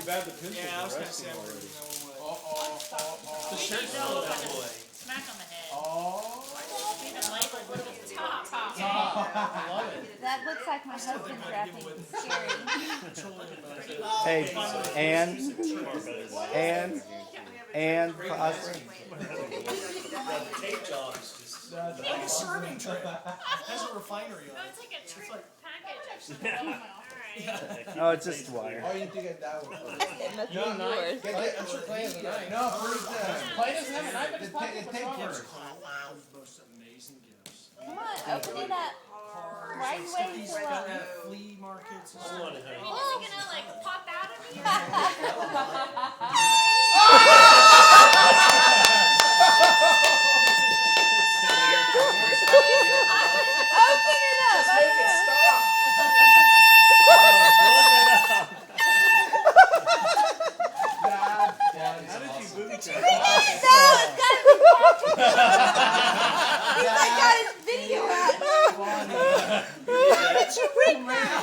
Too bad the pencils Yeah, I was are gonna say resting I already. wouldn't know The what. shirt's No, full of that fucking boy. smack on the head. Oh. Even labeled with the top. I love it. That looks like my husband's wrapping. Scary. Hey, and for us. The tape job is just. Like a serving tray. Has a refinery No, on it. it's like a trick package. Alright. Oh, it's just wire. Oh, you have to get that one first. It must No, be knife. yours. Get I'm sure Clay has a knife. No, first Clay doesn't have a knife in his the pocket. tape What's wrong with first. him? Most amazing gifts. Come on, open it up. Why are you waiting so long? Flea markets. Hold on, honey. Is he gonna like pop out of me? Open it up. Make it stop. How did you booby trap? No, it's gotta be packaged. He's like got his video out. What'd you bring now?